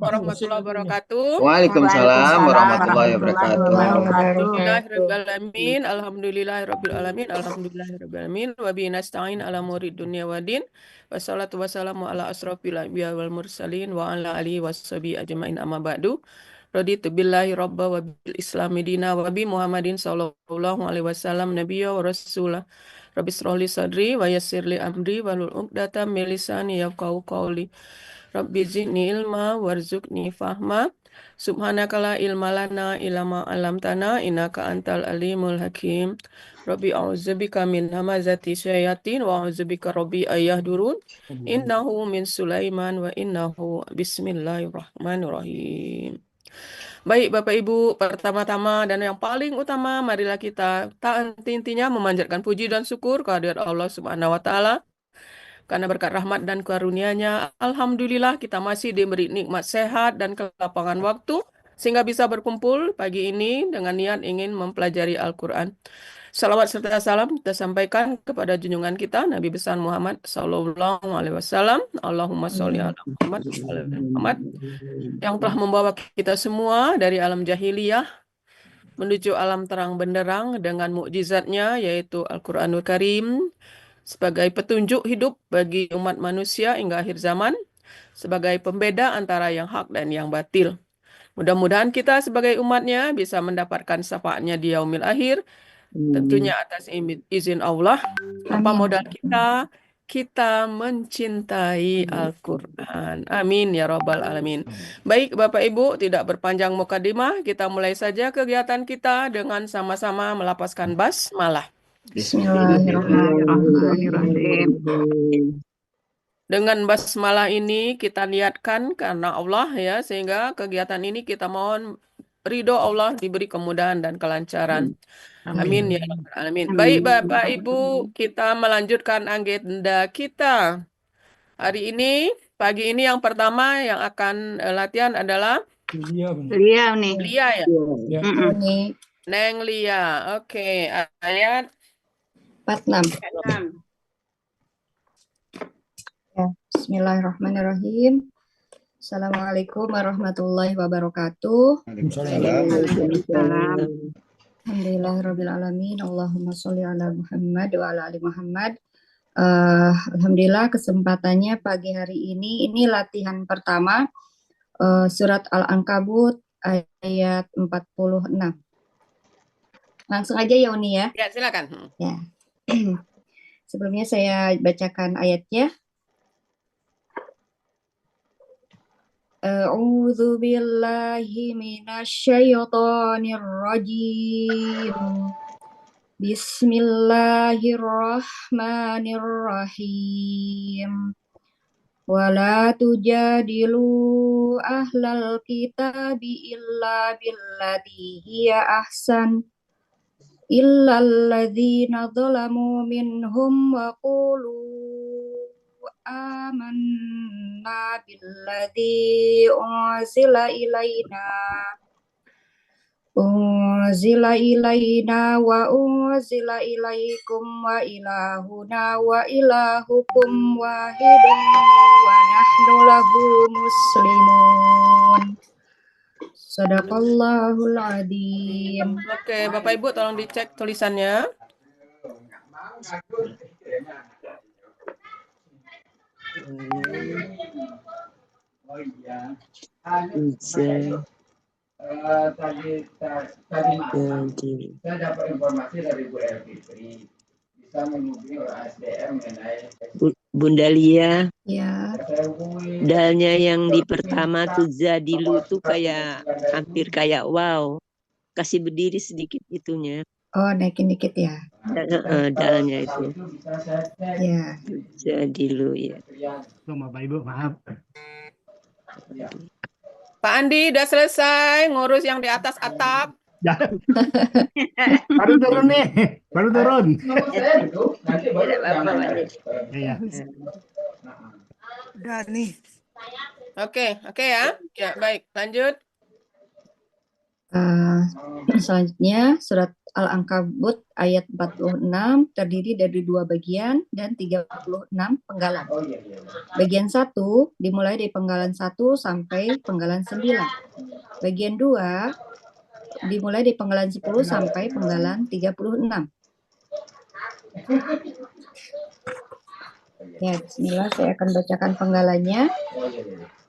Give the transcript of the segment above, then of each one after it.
warahmatullahi wabarakatuh. Waalaikumsalam warahmatullahi wabarakatuh. Alhamdulillahirrabbilalamin. Alhamdulillahirrabbilalamin. Alhamdulillahirrabbilalamin. Wa bihi nasta'in ala murid dunya waddin. Wassalatu wassalamu ala asrofil anbiya wal mursalin wa ala alihi washabihi ajmain amma ba'du. Raditu billahi rabba wa bil islami dina wa bi Muhammadin sallallahu alaihi wasallam nabiyya wa rasulah. Rabbi shrah li sadri wa yassir li amri wahlul 'uqdatam min lisani yafqahu qawli. Rabbi zidni ilma warzuqni fahma. Subhanaka la ilma lana illa ma 'allamtana innaka antal alimul hakim. Rabbi a'udzubika min hamazati syayatin wa a'udzubika rabbi ayahdurun. Innahu min Sulaiman wa innahu bismillahirrahmanirrahim. Baik Bapak Ibu, pertama-tama dan yang paling utama marilah kita tak henti-hentinya memanjatkan puji dan syukur kehadirat Allah Subhanahu wa taala karena berkat rahmat dan karunia-Nya, alhamdulillah kita masih diberi nikmat sehat dan kelapangan waktu sehingga bisa berkumpul pagi ini dengan niat ingin mempelajari Al-Quran. Salawat serta salam kita sampaikan kepada junjungan kita Nabi besar Muhammad Sallallahu Alaihi Wasallam. Allahumma sholli ala Muhammad wa ala ali Muhammad yang telah membawa kita semua dari alam jahiliyah menuju alam terang benderang dengan mukjizatnya yaitu Al-Quranul Karim sebagai petunjuk hidup bagi umat manusia hingga akhir zaman, sebagai pembeda antara yang hak dan yang batil. Mudah-mudahan kita sebagai umatnya bisa mendapatkan syafaatnya di yaumil akhir, tentunya atas izin Allah. Apa modal kita? Kita mencintai Al-Quran. Amin ya Rabbal Alamin. Baik Bapak Ibu, tidak berpanjang mukadimah, kita mulai saja kegiatan kita dengan sama-sama melapaskan basmalah. Bismillahirrahmanirrahim. Dengan basmalah ini kita niatkan karena Allah ya, sehingga kegiatan ini kita mohon ridho Allah, diberi kemudahan dan kelancaran. Amin ya Rabbal Alamin. Baik Bapak Ibu, kita melanjutkan agenda kita. Hari ini, pagi ini yang pertama yang akan latihan adalah Beliau nih. Lia ya? Mm-mm. Neng Lia. Oke, ayat 46. Ya, Bismillahirrahmanirrahim. Assalamualaikum warahmatullahi wabarakatuh. Waalaikumsalam. Alhamdulillahirrabbilalamin. Allahumma sholli ala Muhammad wa ala ali Muhammad. Alhamdulillah kesempatannya pagi hari ini latihan pertama surat Al-Ankabut ayat 46. Langsung aja ya Uni ya. Ya, silakan. Ya. Sebelumnya saya bacakan ayatnya. A'udzu billahi minasyaitonir rajim. Bismillahirrahmanirrahim. Wala tujadilu ahlal kitabi illa billati hiya ahsan illal ladzina zalamu minhum wa qulu amanna billadzi unzila ilaina wa unzila ilaikum wa ilahuna wa ilahukum wahidun wa nahnu lahu muslimun. Sadaqallahul adzim. Oke, Bapak Ibu tolong dicek tulisannya. Tadi saya dapat informasi dari Bu Elfitri bisa menghubungi orang SDM mengenai Bunda Lia. Ya. Dalnya yang di pertama tuh zadilu tuh kayak hampir kayak wow. Kasih berdiri sedikit itunya. Oh, naikin dikit ya. Dalnya itu. Ya. Zadilu ya. Bapak Ibu, maaf. Pak Andi udah selesai ngurus yang di atas atap. Baru turun nih, baru turun. Iya. Udah nih. Oke ya. Ya, baik, lanjut. Selanjutnya surat Al-Ankabut ayat 46 terdiri dari 2 bagian dan 36 penggalan. Bagian 1 dimulai dari penggalan 1 sampai penggalan 9. Bagian 2 dimulai dari penggalan 10 sampai penggalan 36. Ya, bismillah, saya akan bacakan penggalannya.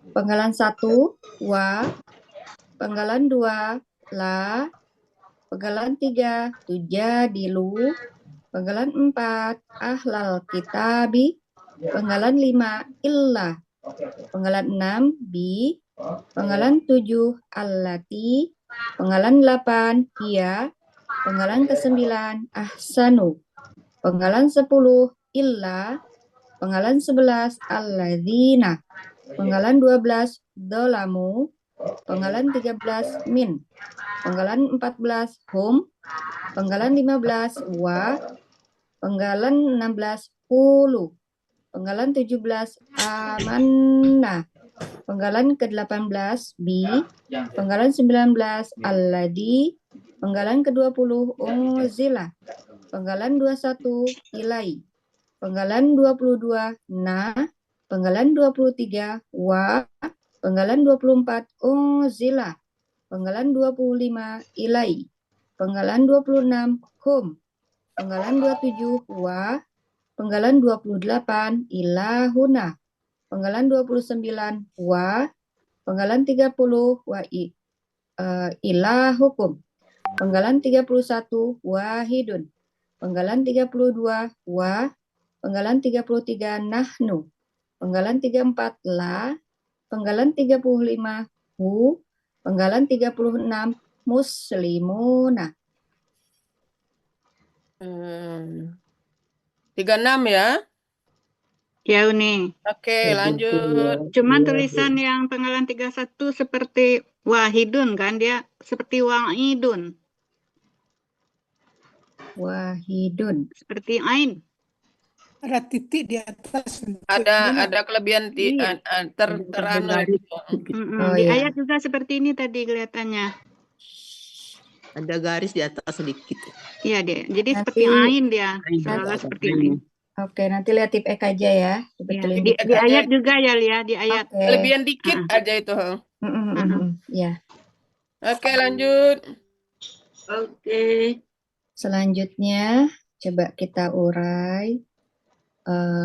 Penggalan 1 wa, penggalan 2 la, penggalan 3 tujadilu, penggalan 4 ahlal kitabi, penggalan 5 illa, penggalan 6 bi, penggalan 7 allati, penggalan 8 hiya, penggalan ke-9 ahsanu, penggalan 10 illa, penggalan 11 alladzina, penggalan 12 dolamu, penggalan 13 min, penggalan 14 hum, penggalan 15 wa, penggalan 16 hulu, penggalan 17 amanna, penggalan ke-18 bi, penggalan 19 alladhi, penggalan ke-20 unzila, penggalan 21 ilai, penggalan 22 na, penggalan 23 wa, penggalan 24 unzila, penggalan 25 ilai, penggalan 26 hum, penggalan 27 wa, penggalan 28 ilahuna, penggalan 29 wa, penggalan 30 wa ilahukum, penggalan 31 wahidun, penggalan 32 wa, penggalan 33 nahnu, penggalan 34 la, penggalan 35 hu, penggalan 36 muslimuna. 36 ya. Ya, Uni. Oke, lanjut. Cuman tulisan yang penggalan 31 seperti wahidun kan, dia seperti wa'idun, Wahidun. seperti ain. Ada titik di atas. Ada kelebihan Iya. teranu. Oh, Di iya. ayat juga seperti ini tadi kelihatannya. Ada garis di atas sedikit. Iya deh. Jadi Nanti- seperti ain dia, Ain. seolah seperti ini. Oke, nanti lihat tip ek aja ya. Ya, Dibetulin di dikit. ayat juga ya, Lia, di ayat. Oke. Kelebihan dikit aja itu. Ya. Oke, lanjut. Oke. Selanjutnya coba kita urai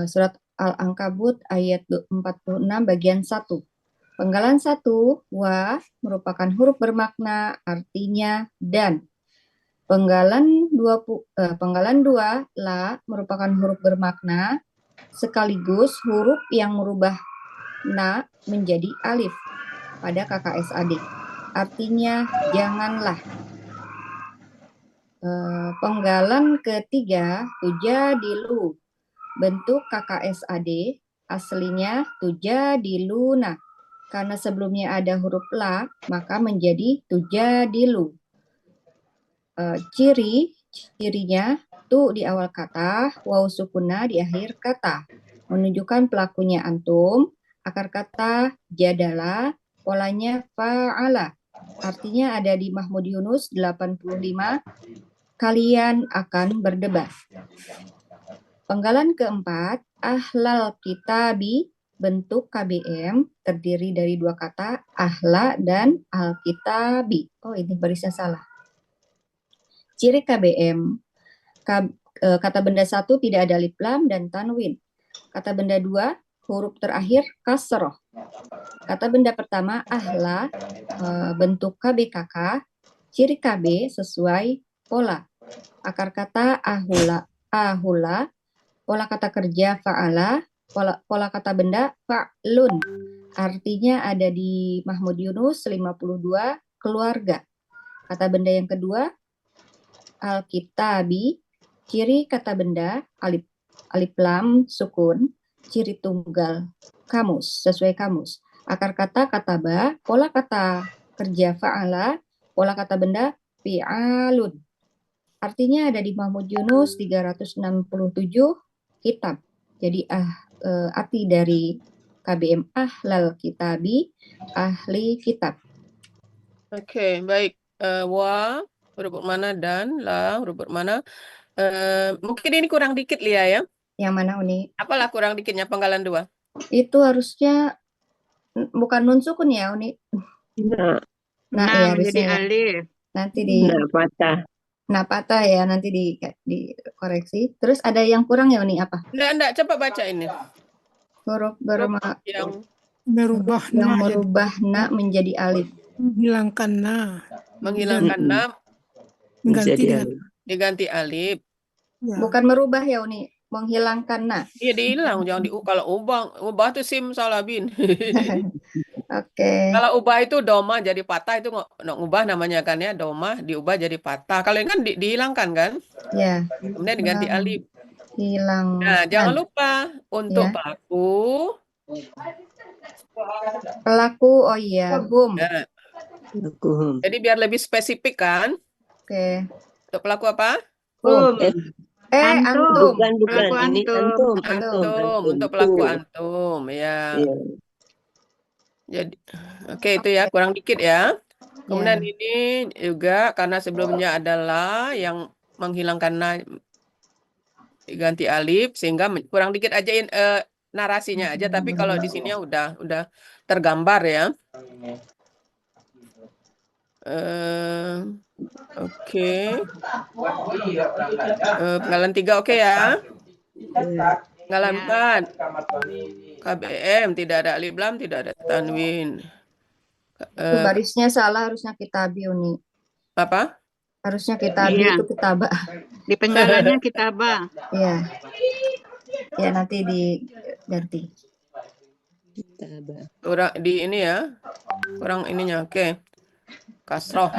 surat Al-Ankabut ayat 46 bagian 1. Penggalan 1 wa merupakan huruf bermakna artinya dan. Penggalan 2 la merupakan huruf bermakna sekaligus huruf yang merubah na menjadi alif pada KKSAD. Artinya janganlah. Penggalan ketiga tujadilu. Bentuk KKSAD aslinya tujadiluna. Karena sebelumnya ada huruf la, maka menjadi tujadilu. Cirinya tu di awal kata, waw sukuna di akhir kata. Menunjukkan pelakunya antum, akar kata jadala, polanya fa'ala. Artinya ada di Mahmud Yunus 85, kalian akan berdebat. Penggalan keempat, ahlal kitabi, bentuk KBM terdiri dari 2 kata, ahla dan alkitabi. Oh, ini barisnya salah. Ciri KBM, kata benda 1 tidak ada alif lam dan tanwin. Kata benda 2, huruf terakhir kasroh. Kata benda pertama, ahla, bentuk KBKK, ciri KB sesuai pola. Akar kata ahula, pola kata kerja fa'ala, pola kata benda fa'lun. Artinya ada di Mahmud Yunus 52, keluarga. Kata benda yang kedua, Alkitabi, ciri kata benda alif lam sukun, ciri tunggal kamus, sesuai kamus. Akar kata kataba, pola kata kerja fa'ala, pola kata benda fi'alun. Artinya ada di Mahmud Yunus 367 kitab. Jadi arti dari KBM ahlal kitabi, ahli kitab. Oke, baik. Wa huruf bermana dan la huruf bermana. Mungkin ini kurang dikit Lia ya. Yang mana Uni? Apalah kurang dikitnya penggalan 2? Itu harusnya bukan nun sukun ya Uni? Nah, Nah, Nah, ya menjadi harusnya ya. alif. Nanti di nah patah. nah patah ya, nanti dikoreksi. Terus ada yang kurang ya Uni apa? Enggak, coba baca ini. Huruf Huruf yang Merubah yang na jadi merubah na menjadi alif. menghilangkan na. menghilangkan Mm-mm. nam Mengganti Jadi dengan alif. diganti alif. ya. Bukan merubah ya Uni, menghilangkan na. Iya dihilang, jangan kalau ubah tuh sim salah bin. Oke, Kalau ubah itu doma jadi patah itu ngubah namanya kan ya, doma diubah jadi patah. Kalau ini kan dihilangkan kan, ya. kemudian diganti alif. Hilang. Nah, jangan lupa untuk Ya. pelaku. Pelaku, oh iya, hum. Nah, Hukum. jadi biar lebih spesifik kan, Oke. untuk pelaku apa? Hum. Antum. Bukan, Pelaku ini antum. Antum, untuk pelaku antum ya. Iya. Jadi, oke itu ya kurang dikit ya. Kemudian Ya. ini juga karena sebelumnya adalah yang menghilangkan diganti alif sehingga kurang dikit aja narasinya aja. Tapi kalau di sini udah tergambar ya. Oke. Penggalan 3 oke ya. Penggalan 4. KBM tidak ada alif lam, tidak ada tanwin. Itu barisnya salah, harusnya kitabi Uni. Apa? Harusnya kitabi Iya. itu kitabah. Di penggalannya kitabah. Iya. Ya nanti diganti. Kurang di ini ya. Kurang ininya. Oke. Kasroh.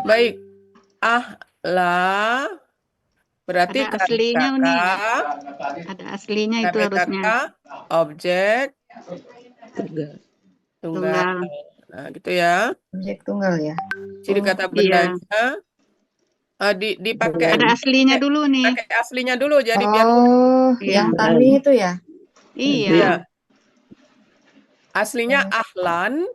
Baik. La berarti Ada aslinya Uni. KBKK, Ada aslinya itu harusnya. objek tunggal. Tunggal. Nah, gitu ya. Objek tunggal ya. Ciri kata Iya. bendanya dipakai Ada aslinya dulu nih. pakai aslinya dulu jadi biar Oh, Iya. yang tanwin itu ya? Iya. ya. Aslinya ahlan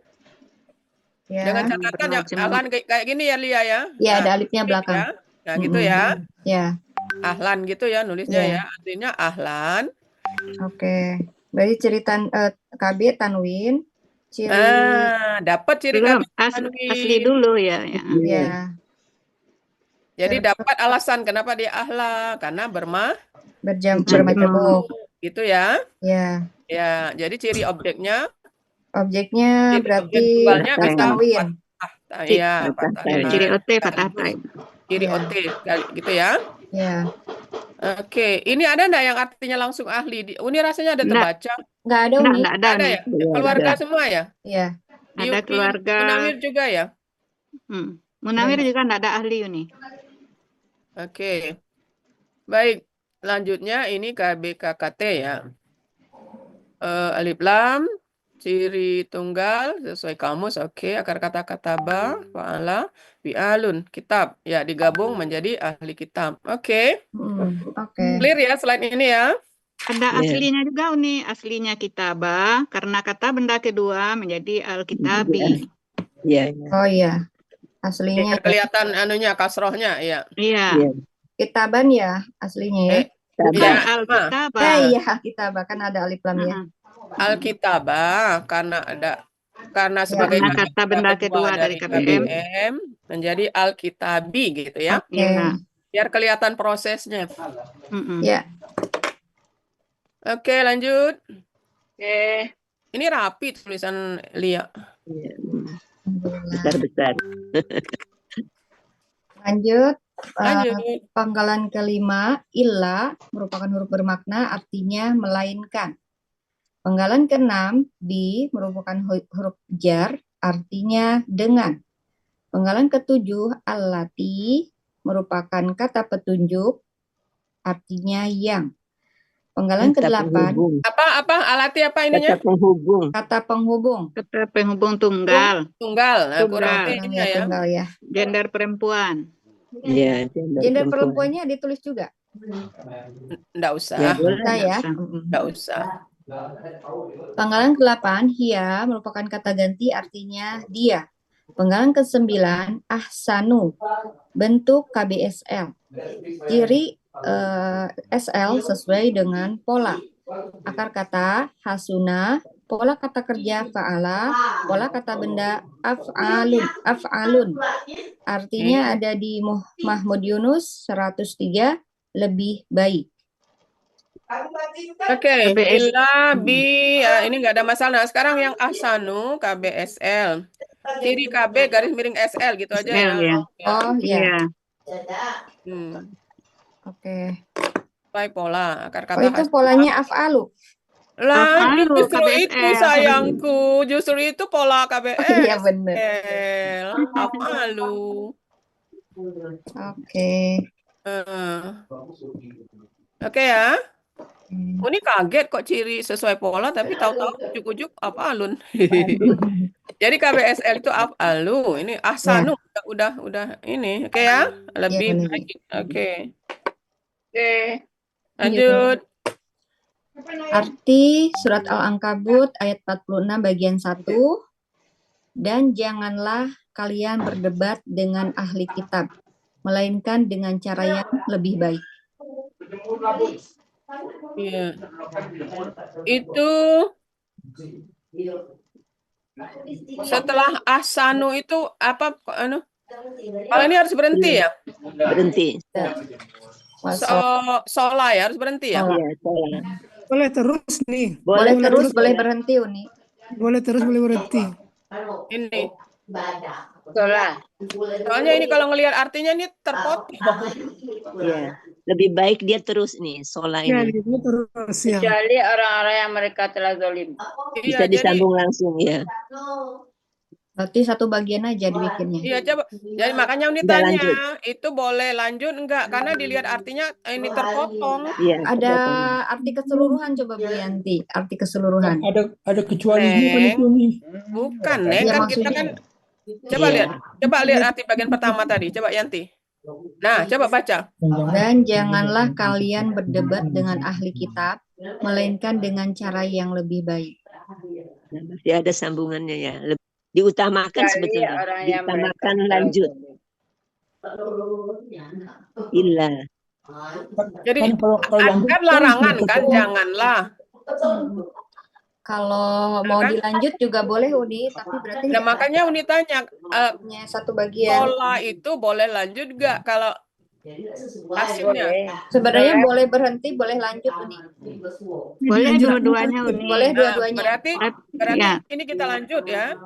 Ya. dengan catatan yang Bermacam. ahlan kayak gini ya Lia ya. Ya, Nah, ada alifnya belakang. ya. Nah, gitu ya. Ya. Ahlan gitu ya nulisnya Iya. ya. Artinya ahlan. Oke. Berarti cerita KB tanwin, ciri Dapat ciri Belum. kata tanwin. Asli dulu ya. Ya. ya. Jadi dapat alasan kenapa dia ahla karena Bermajemuk. gitu ya. Ya. Ya, jadi ciri objeknya Objeknya ciri berarti objek tunggalnya bisa tanwin. Iya, Ciri OT patah taib. ciri Ya. OT gitu ya. Ya. Oke, ini ada enggak yang artinya langsung ahli? Ini rasanya ada terbaca. Nggak ada Uni. Nggak ada Ada nih. ya? Keluarga semua ya? Iya. Ada keluarga. Munawir juga ya? Munawir juga nggak ada ahli Uni. Oke. Baik, lanjutnya ini KBKKT ya. Alif lam, ciri tunggal sesuai kamus, oke. Akar kata kataba, fa'ala, fi'alun, kitab. Ya, digabung menjadi ahli kitab. Oke. Oke. Clear ya selain ini ya. Ada aslinya juga Uni. Aslinya kitabah karena kata benda kedua menjadi al-kitabi. Iya. Oh iya. Aslinya Kelihatan anunya kasrohnya ya. Iya. kitaban ya aslinya ya. Bukan Ya, al-kitabah. Iya, kitabah kan ada alif lam ya. Alkitabah karena sebagai Karena kata benda kedua dari KBM menjadi alkitabi gitu ya. Iya. Biar kelihatan prosesnya. Ya. Oke, lanjut. Oke. Ini rapi tulisan Lia. Besar-besar. Lanjut. Lanjut. Panggalan kelima, illa merupakan huruf bermakna artinya melainkan. Panggalan keenam, bi merupakan huruf jar artinya dengan. Panggalan ketujuh, allati merupakan kata petunjuk artinya yang. Panggalan kedelapan, Apa alati apa ininya? kata penghubung. Kata penghubung tunggal. Tunggal. Nah, Tunggal. kurang ininya ya. Tunggal ya. Gender perempuan. Iya, Gender perempuannya ditulis juga. Enggak usah. Ya, boleh. Nah ya. Enggak usah. Panggalan ke-8, hia merupakan kata ganti artinya dia. Penggalan ke-9 ahsanu, bentuk KBSL. Ciri SL sesuai dengan pola. Akar kata hasuna, pola kata kerja fa'ala, pola kata benda af'alun. Artinya ada di Mahmud Yunus 103, lebih baik. Oke, KBS. ila bi ini nggak ada masalah. Nah, sekarang yang ahsanu KBSL. Ciri KB garis miring SL gitu aja ya. SL ya. Oh ya, Iya. Hmm. oke. Sesuai pola akar Oh kata itu hasuna. polanya af'alu. Lah, Af'alu justru itu KBSL. sayangku. Justru itu pola Oh iya bener. KBSL. Afalu. Oke. Oke ya. Hmm. Oh, ini kaget kok ciri sesuai pola, tapi tahu-tahu ujuk-ujuk afalun. Jadi KBSL itu afalu. Ini Ya, ahsanu udah ini. Oke ya. ya Lebih benar. baik. Oke. Oke. Lanjut. Lanjut. Arti surat Al-Ankabut ayat 46 bagian 1. Dan janganlah kalian berdebat dengan ahli kitab, melainkan dengan cara yang lebih baik. Iya. Itu setelah ahsanu itu apa anu? Kalau ini harus berhenti ya? Berhenti. Sola ya harus berhenti ya? Sholat. Iya, sholat. Boleh terus nih. Boleh terus, boleh sholat. berhenti, Uni. Boleh terus, boleh berhenti. Ini. Sholat. Soalnya ini kalau ngelihat artinya ini terpotong. Iya. Lebih baik dia terus nih, sholat Ya, ini. gitu terus ya. Kecuali orang-orang yang mereka telah zalim. Bisa Iya, jadi disambung langsung ya. Berarti satu bagian aja dibikinnya. iya coba. Jadi makanya Uni Udah tanya, lanjut. itu boleh lanjut enggak? Karena dilihat artinya ini terpotong. Iya, Ada terpotong. arti keseluruhan, coba Bu Yanti. Arti keseluruhan. Ada kecualinya kan Neng, itu nih. bukan, Neng. Ya Kan kita maksudnya. kan coba Iya. lihat arti bagian pertama tadi. Coba Yanti. Nah, coba baca. Dan janganlah kalian berdebat dengan ahli kitab, melainkan dengan cara yang lebih baik. Nah, masih ada sambungannya ya. Diutamakan sebetulnya. Diutamakan lanjut. Illa. Jadi Kan kalau lanjut kan larangan kan, janganlah. Kalau mau Kan? dilanjut juga boleh, Uni, tapi berarti Nah, makanya Uni tanya, hanya satu bagian. pola itu boleh lanjut enggak kalau hasilnya? Sebenarnya boleh berhenti, boleh lanjut, Uni. Boleh dua-duanya, Uni. Boleh dua-duanya. Berarti Ya. ini kita lanjut ya.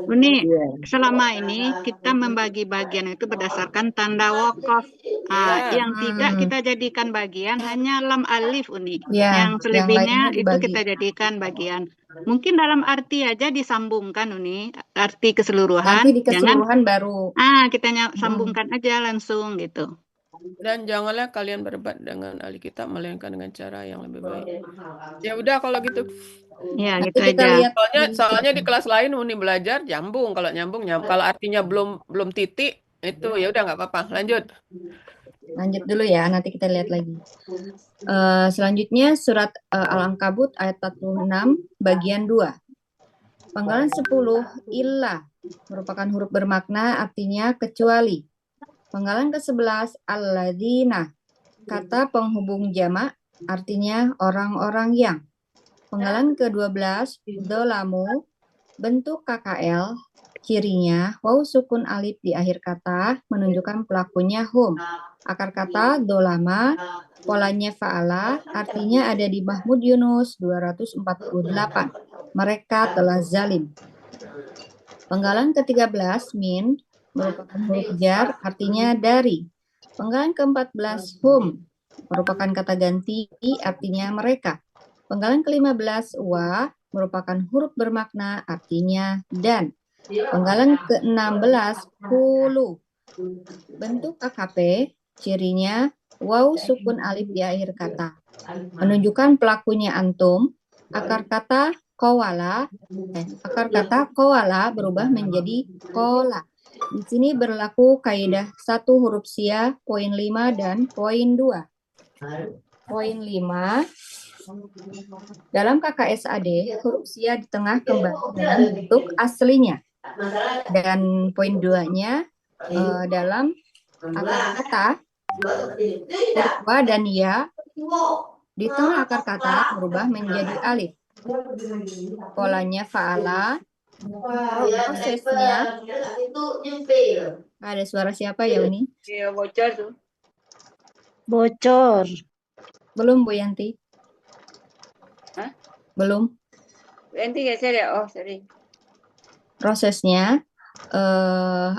Uni, Iya. selama ini kita membagi bagian itu berdasarkan tanda wakaf. Ya. Yang tidak kita jadikan bagian hanya lam alif, Uni. Ya, Yang selebihnya yang lainnya itu dibagi. kita jadikan bagian. Mungkin dalam arti aja disambungkan, Uni. Arti keseluruhan. Nanti di Jangan keseluruhan baru. kita sambungkan aja langsung gitu. Dan janganlah kalian berdebat dengan ahli kitab, melainkan dengan cara yang lebih baik. Ya udah kalau gitu. Ya, Nanti gitu kita aja. lihat Soalnya di kelas lain Uni belajar nyambung. Kalau nyambung. Kalau artinya belum titik, itu ya udah nggak apa-apa. Lanjut. Lanjut dulu ya, nanti kita lihat lagi. Selanjutnya surat Al-Ankabut ayat 46 bagian 2. Penggalan 10 illa merupakan huruf bermakna, artinya kecuali. Penggalan ke-11 alladzina, kata penghubung jamak, artinya orang-orang yang. Penggalan ke-12 dolamu, bentuk KKL, cirinya waw sukun alif di akhir kata menunjukkan pelakunya hum. Akar kata dolama, polanya fa'ala, artinya ada di Mahmud Yunus 248. Mereka telah zalim. Penggalan ke-13 min merupakan huruf jar, artinya dari. Penggalan ke-14 hum merupakan kata ganti, artinya mereka. Penggalan ke-15 wa merupakan huruf bermakna, artinya dan. Penggalan ke-16 hulu, bentuk KKP, cirinya waw sukun alif di akhir kata, menunjukkan pelakunya antum. Akar kata kowala berubah menjadi kola. Di sini berlaku kaidah 1 huruf sia, poin 5 dan poin 2. Poin 5, dalam KKSAD huruf sia di tengah kembali dengan bentuk aslinya. Dan poin 2-nya dalam akar kata huruf wa dan ya di tengah akar kata berubah menjadi alif. Polanya fa'ala. Prosesnya ada suara siapa ya Uni? Iya, bocor tuh. Bocor. Belum Bu Yanti? Hah? Belum. Nanti geser ya. Oh, sorry. Prosesnya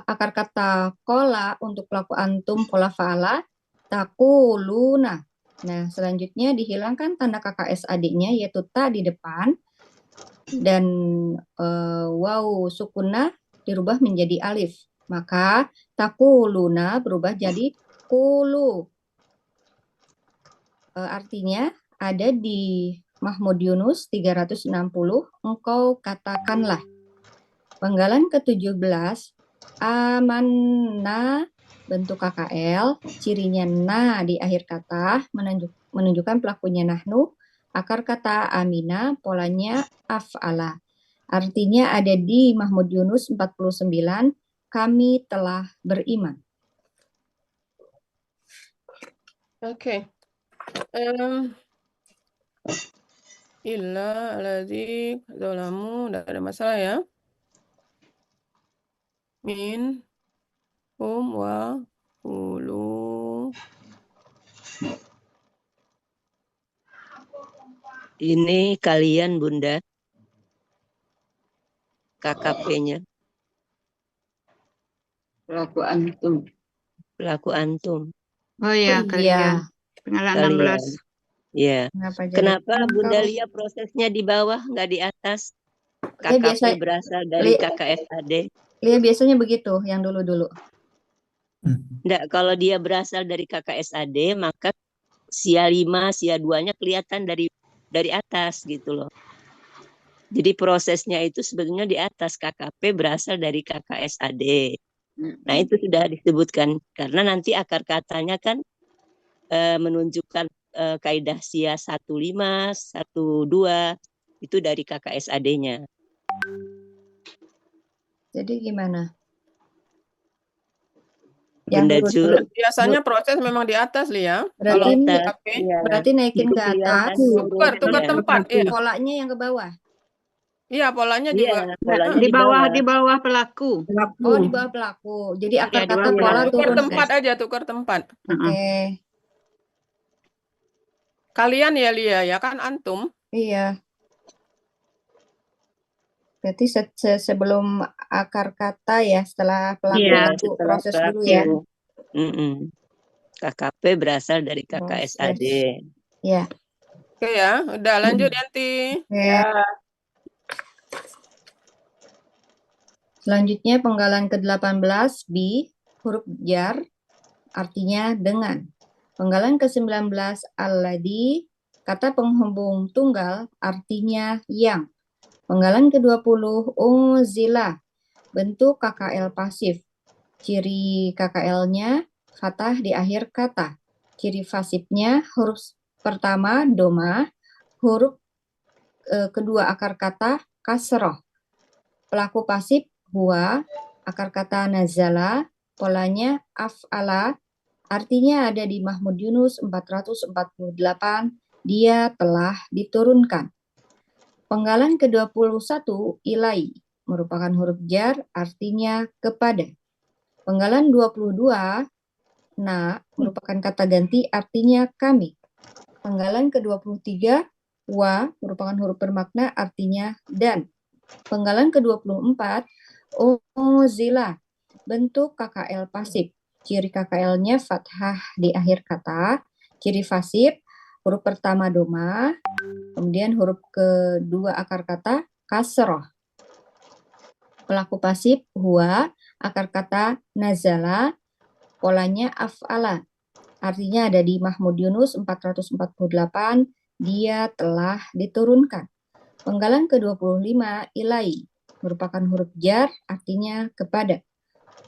akar kata kola untuk pelaku antum pola fa'ala takuluna. Nah, selanjutnya dihilangkan tanda KKS adiknya yaitu ta di depan dan waw sukunah dirubah menjadi alif. Maka takuluna berubah jadi kulu. Artinya ada di Mahmud Yunus 360 engkau katakanlah. Penggalan ke-17 amanna bentuk KKL, cirinya na di akhir kata menunjukkan pelakunya nahnu, akar kata amina polanya af'ala. Artinya ada di Mahmud Yunus 49 kami telah beriman. Oke. Illa alladzi zalamu, tidak ada masalah ya. Min wa ulu. Ini kalian Bunda, KKP-nya, Pelaku antum. pelaku antum. Oh ya, kalian. Penggalan Kalian. 16. Ya. Kenapa jadi Kenapa Bunda engkau? Lia prosesnya di bawah nggak di atas? Ya, KKP biasa- berasal dari KKSAD. Lia biasanya begitu yang dulu-dulu. Enggak, kalau dia berasal dari KKSAD, maka sia 5, sia 2-nya kelihatan dari atas gitu loh. Jadi prosesnya itu sebetulnya di atas, KKP berasal dari KKSAD. Nah, itu sudah disebutkan karena nanti akar katanya kan menunjukkan kaidah sia 15, 12 itu dari KKSAD-nya. Jadi gimana? Bunda Yang Jul, dulu-dulu. Biasanya proses memang di atas, Lia. Berarti Kalau atas, KKP, iya. Berarti naikin Itu ke kelihatan atas, huruf, tukar ya. tempat. Iya, polanya yang ke bawah. iya polanya Iya, juga. polanya Di bawah pelaku. Oh, di bawah pelaku. Jadi akar Iya, di kata bawah pola pelaku. Tukar turun. tempat aja, tukar tempat. Oke. Kalian ya Lia, ya kan antum. Iya. Berarti sebelum akar kata ya, setelah pelaku Iya, itu setelah proses pelaku. dulu ya. KKP berasal dari KKSAD. Ya. Oke ya, udah lanjut Yanti. Oke. Selanjutnya penggalan ke-18 bi huruf jar artinya dengan. Penggalan ke-19 alladhi kata penghubung tunggal artinya yang. Penggalan ke-20 unzila bentuk KKL pasif. Ciri KKL-nya fathah di akhir kata. Ciri fasifnya huruf pertama doma, huruf kedua akar kata kasroh. Pelaku pasif huwa, akar kata nazala, polanya af'ala, artinya ada di Mahmud Yunus 448, dia telah diturunkan. Penggalan ke-21 ilai, merupakan huruf jar, artinya kepada. Penggalan 22 na, merupakan kata ganti, artinya kami. Penggalan ke-23 wa, merupakan huruf bermakna, artinya dan. Penggalan ke-24 uzila, bentuk KKL pasif. Ciri KKL-nya fathah di akhir kata. Ciri fasif, huruf pertama doma, kemudian huruf kedua akar kata kasroh. Pelaku pasif huwa, akar kata nazala, polanya af'ala. Artinya ada di Mahmud Yunus 448, dia telah diturunkan. Penggalan ke-25 ilai, merupakan huruf jar, artinya kepada.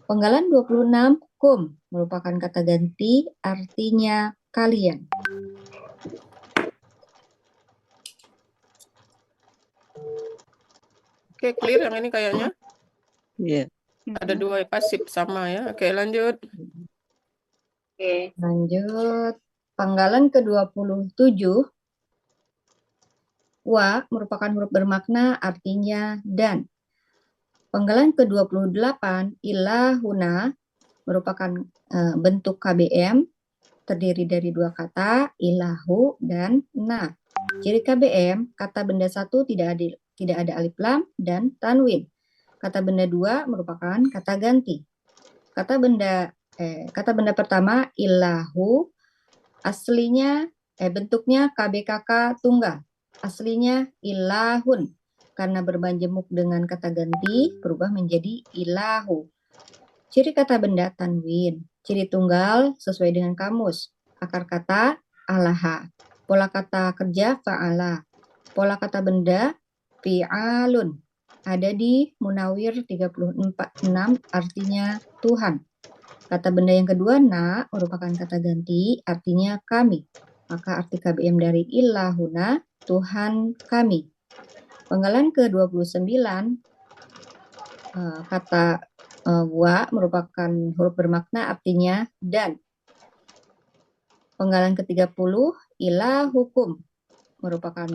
Penggalan 26 kum, merupakan kata ganti, artinya kalian. Oke, clear yang ini kayaknya. Iya. Ada dua pasif sama ya. Oke, lanjut. Oke, lanjut. Penggalan ke-27, wa merupakan huruf bermakna artinya dan. Penggalan ke-28, ilahuna merupakan bentuk KBM terdiri dari dua kata, ilahu dan na. Ciri KBM, kata benda satu tidak ada alif lam dan tanwin. Kata benda dua merupakan kata ganti. Kata benda pertama ilahu aslinya bentuknya KBKK tunggal. Aslinya ilahun. Karena berbanjemuk dengan kata ganti berubah menjadi ilahu. Ciri kata benda tanwin. Ciri tunggal sesuai dengan kamus. Akar kata alaha. Pola kata kerja fa'ala. Pola kata benda fi'alun. Ada di Munawir 34:6 artinya Tuhan. Kata benda yang kedua na merupakan kata ganti artinya kami. Maka arti KBM dari ilahuna Tuhan kami. Penggalan ke-29 kata wa merupakan huruf bermakna artinya dan. Penggalan ke-30 ilahukum merupakan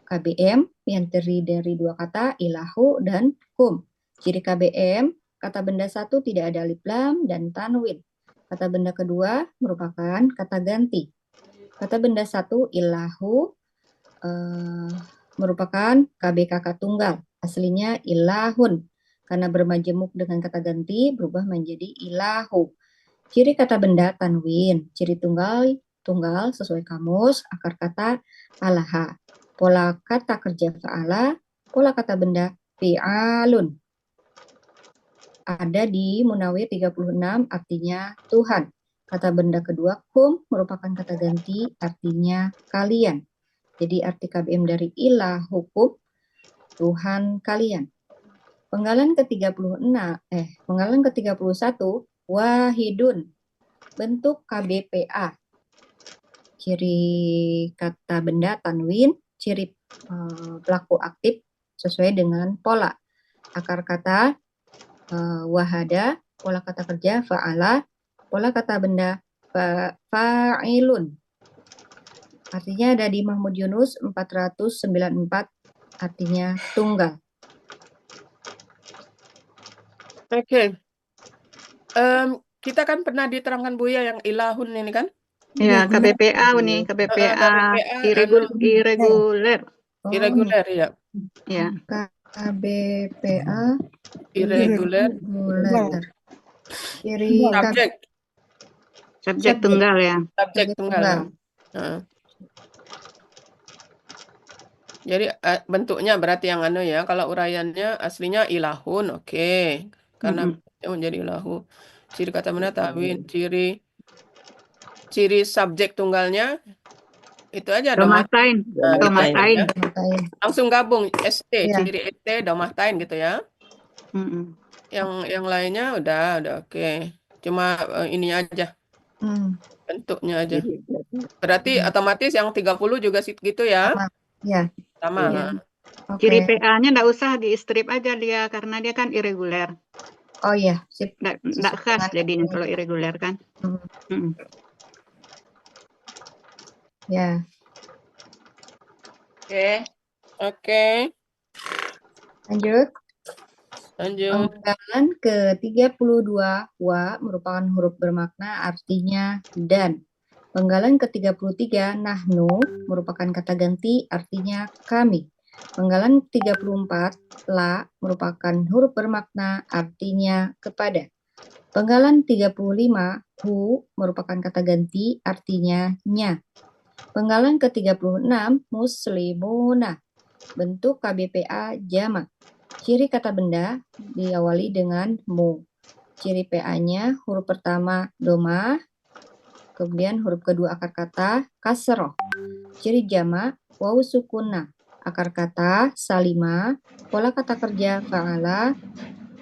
KBM yang terdiri dari dua kata ilahu dan kum. Ciri KBM, kata benda satu tidak ada alif lam dan tanwin. Kata benda kedua merupakan kata ganti. Kata benda satu ilahu merupakan KBKK tunggal. Aslinya ilahun. Karena bermajemuk dengan kata ganti berubah menjadi ilahu. Ciri kata benda tanwin. Ciri tunggal sesuai kamus. Akar kata alaha. Pola kata kerja fa'ala. Pola kata benda fi'alun. Ada di Munawir 36 artinya Tuhan. Kata benda kedua kum merupakan kata ganti artinya kalian. Jadi arti KBM dari ilahukum Tuhan kalian. Penggalan ke-31 wahidun bentuk KBPA. Ciri kata benda tanwin, ciri pelaku aktif sesuai dengan pola. Akar kata wahada, pola kata kerja fa'ala, pola kata benda fa'ilun. Artinya ada di Mahmud Yunus 494 artinya tunggal. Oke. Kita kan pernah diterangkan Buya yang ilahun ini kan? Ya, KBPA nih, KBPA irregular. Irregular ya. Ya. KBPA Irregular. Ciri Subjek tunggal ya. Subjek tunggal. Ya. Jadi bentuknya berarti yang ya. Kalau uraiannya aslinya ilahun, oke. Karena menjadi ilahu. Ciri kata benda tanwin, ciri subjek tunggalnya itu aja domatain. Domatain. Langsung gabung ST, ciri ST domatain gitu ya. Yang lainnya udah oke. Cuma ininya aja. Bentuknya aja. Berarti otomatis yang 30 juga gitu ya? Ya. Sama. Ya. Ciri PA-nya nggak usah di strip aja dia karena dia kan irregular. Oh iya, sip. Nggak khas jadinya kalau irregular kan. Ya. Oke. Lanjut. Penggalan ke-32 wa merupakan huruf bermakna artinya dan. Penggalan ke-33 nahnu merupakan kata ganti artinya kami. Penggalan 34 la merupakan huruf bermakna artinya kepada. Penggalan 35 hu merupakan kata ganti artinya nya. Penggalan ke-36 muslimuna bentuk KBPA jamak. Ciri kata benda diawali dengan mu. Ciri PA-nya huruf pertama doma, kemudian huruf kedua akar kata kasroh. Ciri jamak waw sukuna. Akar kata salima, pola kata kerja fa'ala,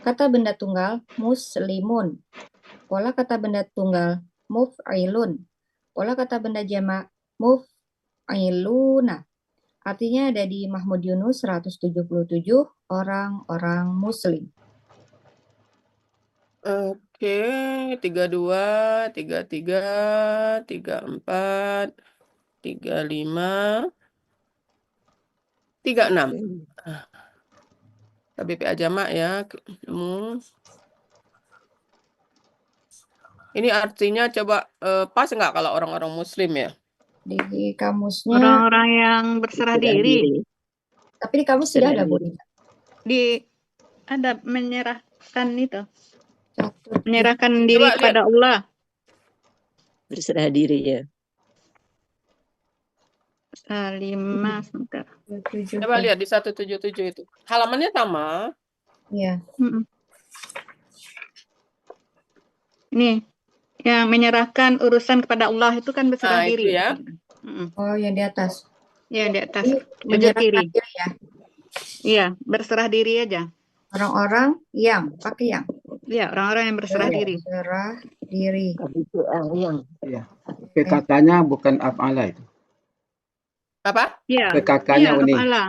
kata benda tunggal muslimun. Pola kata benda tunggal muf'ilun. Pola kata benda jamak muf'iluna. Artinya ada di Mahmud Yunus 177 orang-orang muslim. Oke, 32, 33, 34, 35, 36. Ah, KBPA jamak ya. Ini artinya coba pas nggak kalau orang-orang Muslim ya? Di kamusnya, Orang-orang yang berserah diri. tapi di kamus tidak ada, Bu. Ada menyerahkan itu. Satu, Menyerahkan diri Coba lihat. kepada Allah. Berserah diri ya. 5, sebentar. tujuh, Coba lihat di 177 itu. Halamannya sama. Iya. Mm-mm. Ini yang menyerahkan urusan kepada Allah itu kan berserah Nah, itu diri. ya. Mm-mm. Oh, yang di atas. Ya, di atas Ini ujung menyerahkan kiri. diri ya. Iya, berserah diri aja. Orang-orang yang pakai yang Iya, orang-orang yang berserah diri. berserah diri. KBPA yang. Iya. PKK-nya bukan af'ala itu. Apa? Iya, PKK-nya Uni. af'ala.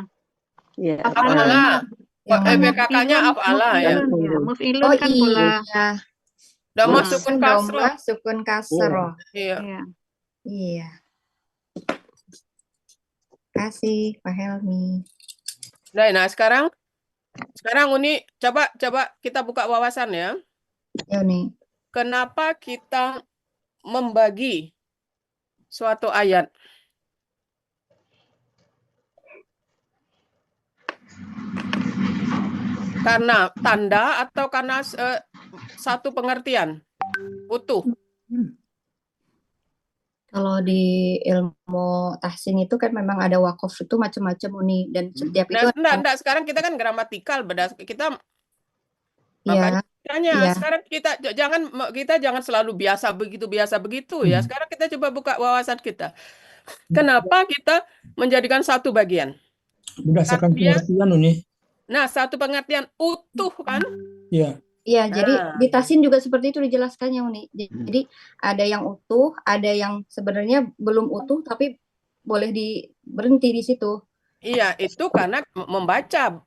Ya. Af'ala. PKK-nya af'ala ya. Muf'ilun Oh kan pula. iya. Dhamma Nah, sukun Domba kasroh. sukun kasroh. Iya. Iya. Iya. Kasih Pak Helmi. Nah, sekarang Uni coba kita buka wawasan ya. Ya nih. Kenapa kita membagi suatu ayat? Karena tanda atau karena satu pengertian utuh? Kalau di ilmu tahsin itu kan memang ada wakaf itu macam-macam Uni, dan setiap itu Nah, enggak, sekarang kita kan gramatikal kita ya, makanya iya. sekarang kita jangan selalu biasa begitu ya. Sekarang kita coba buka wawasan kita. Kenapa kita menjadikan satu bagian? Berdasarkan pengertian Uni. Nah, satu pengertian utuh kan? Iya. Iya, jadi di tahsin juga seperti itu dijelaskannya Uni. Jadi ada yang utuh, ada yang sebenarnya belum utuh tapi boleh berhenti di situ. Iya, itu karena membaca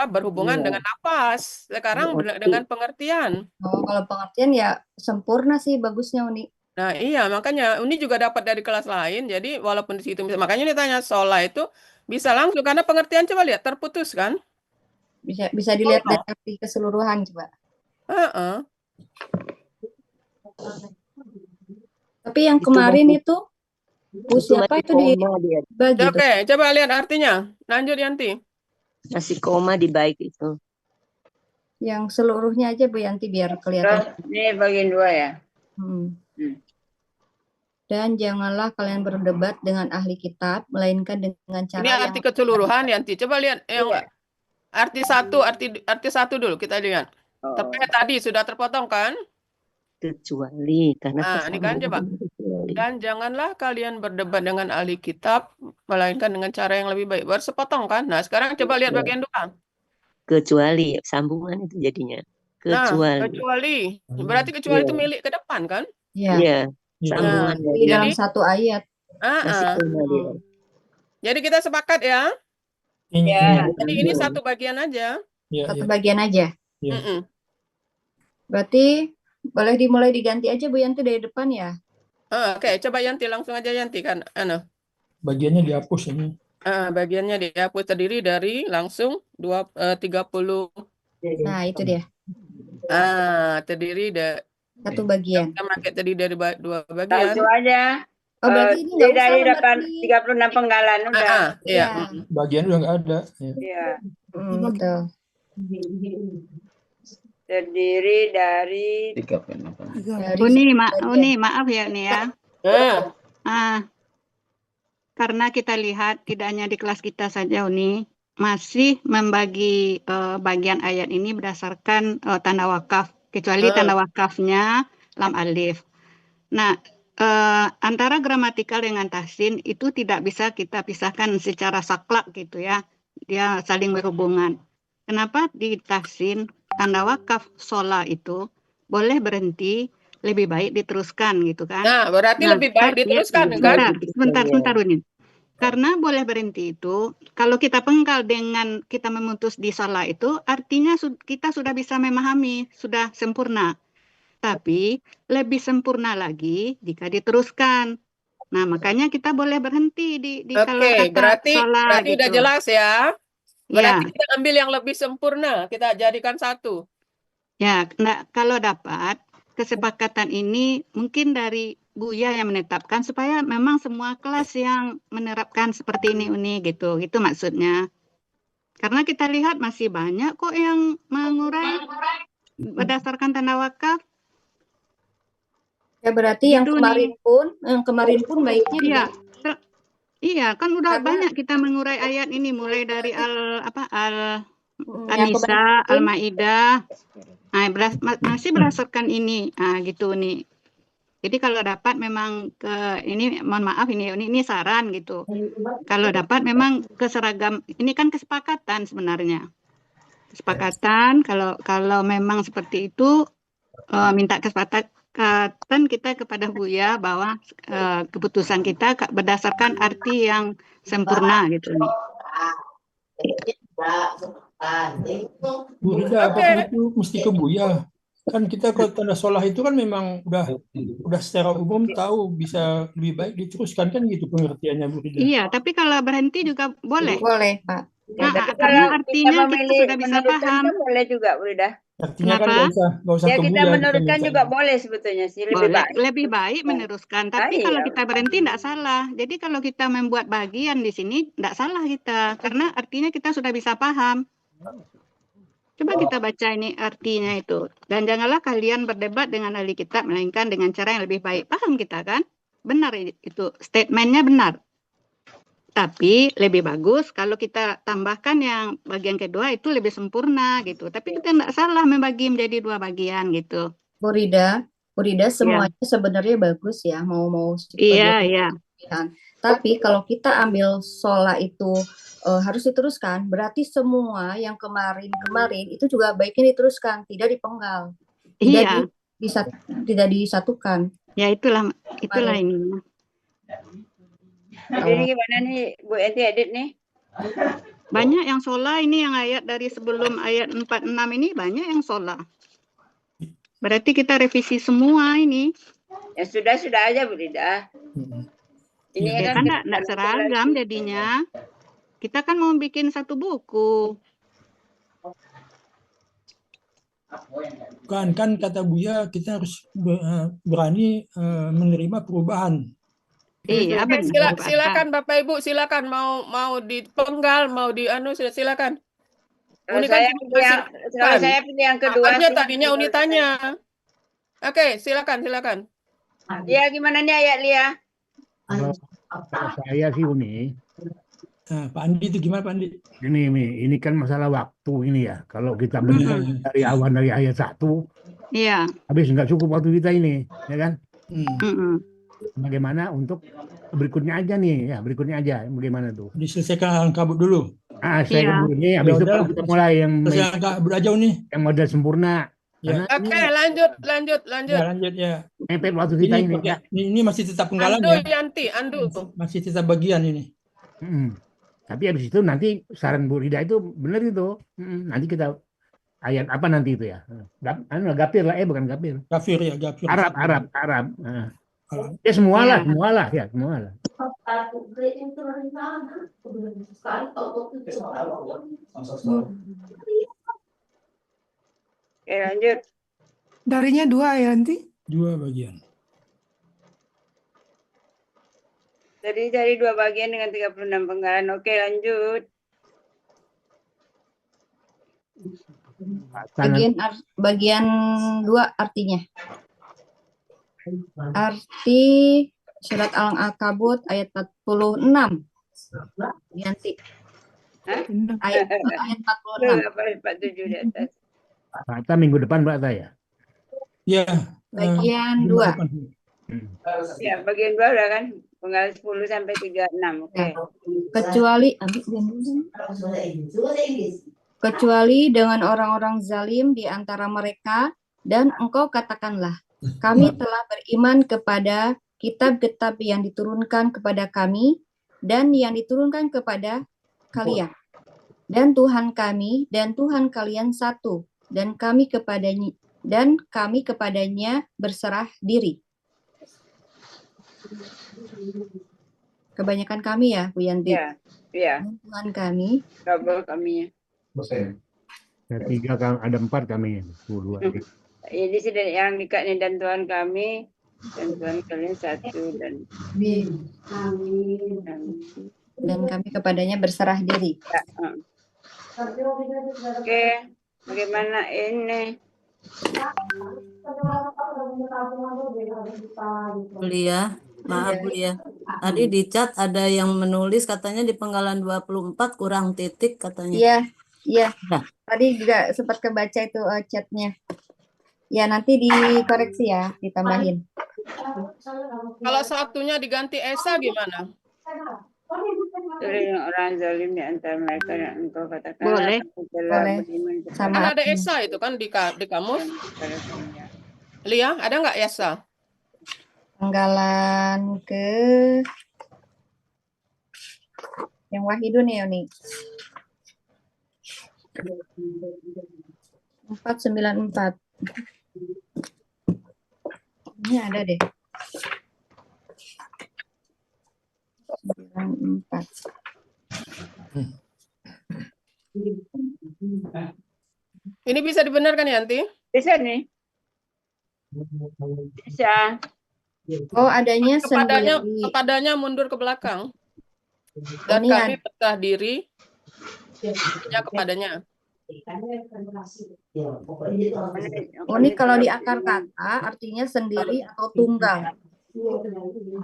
berhubungan dengan nafas. Sekarang dengan pengertian. Oh, kalau pengertian ya sempurna sih bagusnya Uni. Nah, iya, makanya Uni juga dapat dari kelas lain. Jadi walaupun di situ makanya ditanya sholat itu bisa langsung karena pengertian coba lihat terputus kan? Bisa dilihat dari arti keseluruhan coba. Tapi yang kemarin itu siapa itu dibagi? Oke, coba lihat artinya. Lanjut Yanti. Kasih koma di baik itu. Yang seluruhnya aja Bu Yanti biar kelihatan. Ini bagian 2 ya. Dan janganlah kalian berdebat dengan ahli kitab, melainkan dengan cara ini arti keseluruhan Yanti. Coba lihat yang arti satu dulu kita lihat. Tapi tadi sudah terpotong kan? Kecuali karena ini kan coba. Dan janganlah kalian berdebat dengan ahli kitab, melainkan dengan cara yang lebih baik. Baru sepotong kan? Nah, sekarang coba lihat bagian 2. Kecuali sambungan itu jadinya. Kecuali. Berarti kecuali itu milik ke depan kan? Iya. Sambungan di dalam satu ayat. Jadi kita sepakat ya? Iya. Jadi ini satu bagian aja. Satu bagian aja. Berarti boleh dimulai diganti aja Bu Yanti dari depan ya? Oke, coba Yanti langsung aja Yanti kan. Bagiannya dihapus ini. Bagiannya dihapus terdiri dari langsung 30. Nah, itu dia. Terdiri dari satu bagian. Kita pakai terdiri dari 2 bagian. Langsung aja. Oh, berarti ini nggak dari usah 36 penggalan udah. Iya. Bagian udah nggak ada. Iya. Betul. Terdiri dari 36. Uni, maaf ya nih ya. Karena kita lihat tidak hanya di kelas kita saja Uni masih membagi bagian ayat ini berdasarkan tanda wakaf, kecuali tanda wakafnya lam alif. Nah, antara gramatikal dengan tahsin itu tidak bisa kita pisahkan secara saklek gitu ya. Dia saling berhubungan. Kenapa di tahsin tanda wakaf sholat itu boleh berhenti, lebih baik diteruskan gitu kan? Nah, berarti lebih baik diteruskan kan? Sebentar Uni. Karena boleh berhenti itu, kalau kita penggal dengan kita memutus di salah itu, artinya kita sudah bisa memahami, sudah sempurna. Tapi lebih sempurna lagi jika diteruskan. Nah, makanya kita boleh berhenti di kalau Oke, kata berarti salah udah gitu. jelas ya. Ya, Berarti kita ambil yang lebih sempurna, kita jadikan satu. ya. Nah, kalau dapat kesepakatan ini mungkin dari Buya yang menetapkan supaya memang semua kelas yang menerapkan seperti ini Uni gitu. Itu maksudnya. Karena kita lihat masih banyak kok yang mengurai berdasarkan tanda wakaf. Ya berarti yang Gitu nih. kemarin pun baiknya Iya. diganti. Iya, kan udah Karena banyak kita mengurai ayat ini mulai dari yang An-Nisa, kemarin pun Al-Maidah. Nah, masih berdasarkan ini. Nah, gitu nih. Jadi kalau dapat memang ini mohon maaf ini saran gitu. Kalau dapat memang keseragam, ini kan kesepakatan sebenarnya. Kesepakatan kalau memang seperti itu minta kesepakatan kita kepada Buya bahwa keputusan kita berdasarkan arti yang sempurna gitu nih. Bu Rida, apakah itu mesti ke Buya? Kan kita kalau tanda sholah itu kan memang udah secara umum tahu bisa lebih baik diteruskan kan gitu pengertiannya Bu Rida. Iya, tapi kalau berhenti juga boleh. boleh, Pak. Ya, tapi Karena kalau kita artinya kita memilih sudah bisa meneruskan paham. kan boleh juga, Udah. Artinya kan Kenapa? nggak usah Ya ke kita Buya kita meneruskan minta. juga boleh sebetulnya sih, lebih Boleh, baik. lebih baik meneruskan. Tapi Ah, kalau iya. kita berhenti tidak salah. Jadi kalau kita membuat bagian di sini tidak salah kita, karena artinya kita sudah bisa paham. Coba kita baca ini artinya itu. Dan janganlah kalian berdebat dengan ahli kitab, melainkan dengan cara yang lebih baik. Paham kita kan? Benar itu, statementnya benar. Tapi lebih bagus kalau kita tambahkan yang bagian kedua itu lebih sempurna gitu. Tapi kita tidak salah membagi menjadi dua bagian gitu. Bu Rida semuanya sebenarnya bagus ya, mau Iya, iya. pilihan. Tapi kalau kita ambil sholat itu harus diteruskan, berarti semua yang kemarin itu juga baiknya diteruskan, tidak dipenggal, Iya. tidak disatukan. Ya itulah ini. Jadi gimana nih Bu Eti edit nih? Banyak yang sholat ini yang ayat dari sebelum ayat 46 ini banyak yang sholat. Berarti kita revisi semua ini. Ya sudah aja Bu Rida. Ini Ya kan enggak seragam jadinya. Kita kan mau bikin satu buku. Kan kata Buya kita harus berani menerima perubahan. Iya, benar. Silakan Bapak Ibu, silakan mau dipenggal, mau silakan. Kalau Uni kan saya pilih yang kedua. Tadinya Uni tanya. Oke, silakan. Ya gimana nih ayat Lia? Kalau saya sih Uni. Pak Andi itu gimana Pak Andi? Ini kan masalah waktu ini ya. Kalau kita benar dari awal dari ayat 1, iya. habis nggak cukup waktu kita ini, ya kan? Bagaimana untuk berikutnya aja nih, ya berikutnya aja, bagaimana tuh? Diselesaikan Al-Kabut dulu. Saya dulu ini, habis itu kita mulai yang Al-Kabut aja nih. Yang model sempurna. Ya. Oke, lanjut. Ya, lanjut ya. Mepet waktu kita ini. Ini masih tetap penggalan ya. Andu. Masih tetap bagian ini. Tapi habis itu nanti saran Bu Rida itu benar itu. Nanti kita ayat apa nanti itu ya? Gafir lah, bukan gafir. Gafir ya, gafir. Arab. Ya semua lah. Oke, lanjut. Darinya 2 ya nanti? 2 bagian. Jadi dari 2 bagian dengan 36 penggalan. Oke, lanjut. Bagian 2 artinya. Arti surat Al-Ankabut ayat 46. Ganti. Ayat 46. 47 di atas. Pak minggu depan Pak ya? Ya. Bagian 2. Ya, bagian 2 udah kan? Penggalan 10 sampai 36. Oke. Kecuali dengan orang-orang zalim di antara mereka, dan engkau katakanlah, kami telah beriman kepada kitab-kitab yang diturunkan kepada kami, dan yang diturunkan kepada kalian. Dan Tuhan kami dan Tuhan kalian satu, dan kami kepadanya berserah diri. Kebanyakan kami ya, Bu Yanti. Iya. Tuhan kami. Double kami. Ada 3, ada 4 kami. 2. Di sini yang dekat nih, dan Tuhan kami dan Tuhan kalian satu, dan kami kepadanya berserah diri. Ya, Oke, bagaimana ini? Bulia, maaf Bulia. Tadi di chat ada yang menulis katanya di penggalan 24 kurang titik katanya. Iya. Tadi juga sempat kebaca itu chatnya. Ya, nanti dikoreksi ya, ditambahin. Kalau satunya diganti Esa gimana? Orang zalim di antara mereka yang engkau katakan. Boleh. Kan ada Esa itu kan di kamus. Lia, ada nggak Esa? Penggalan ke yang Wahidun ya, Yoni. 494. Ini ada deh. 94. Ini bisa dibenarkan Yanti? Bisa nih. Bisa. Oh, adanya sendiri. Kepadanya mundur ke belakang. Dan Ini kami berserah diri hanya kepadanya. Ini kalau di akar kata artinya sendiri atau tunggal.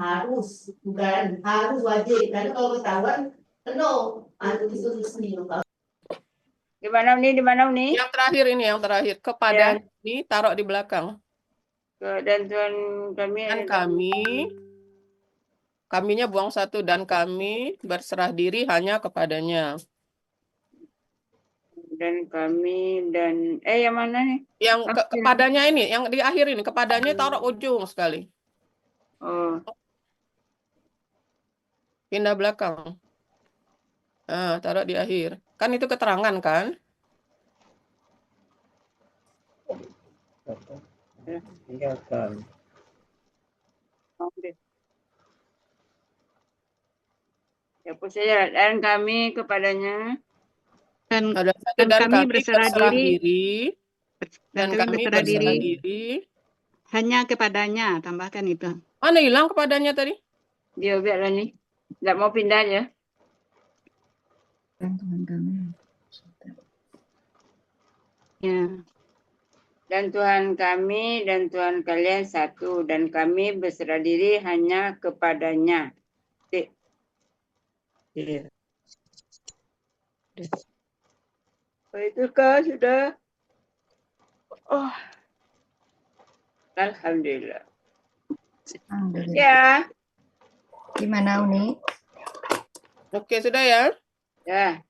Harus, bukan harus wajib. Karena kalau ketahuan, no, Di mana nih? Yang terakhir ini, yang terakhir. Kepadanya ini taruh di belakang. Dan Tuhan kami. Dan kaminya buang satu, dan kami berserah diri hanya kepadanya. Dan kami dan yang mana nih? Yang kepadanya ini, yang di akhir ini, kepadanya taruh ujung sekali. Oh. Pindah belakang. Nah, taruh di akhir. Kan itu keterangan kan? Tinggalkan. Ya, saja. Dan kami kepadanya. Dan kami berserah diri. Dan kami berserah diri. Hanya kepadanya, tambahkan itu. Mana hilang kepadanya tadi? Dia biarlah nih. Nggak mau pindah ya. Dan Tuhan kami. Ya. Dan Tuhan kami dan Tuhan kalian satu, dan kami berserah diri hanya kepadanya. Iya. Itu kah sudah? Oh. Alhamdulillah. Ya. Gimana Uni? Oke, sudah ya? Ya.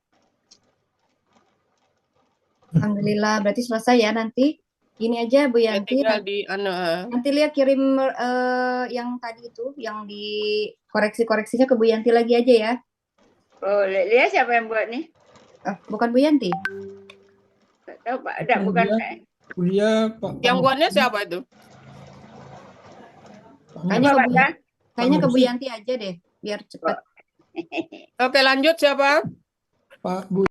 Alhamdulillah, berarti selesai ya nanti. Gini aja Bu Yanti. Nanti lihat kirim yang tadi itu, yang di koreksi-koreksinya ke Bu Yanti lagi aja ya. Oh, lihat siapa yang buat nih? Bukan Bu Yanti. Tak tahu Pak, ada bukan Pak. Yang buatnya siapa itu? Kayaknya ke Bu Yanti aja deh, biar cepat. Oke, lanjut siapa? Pak Bu.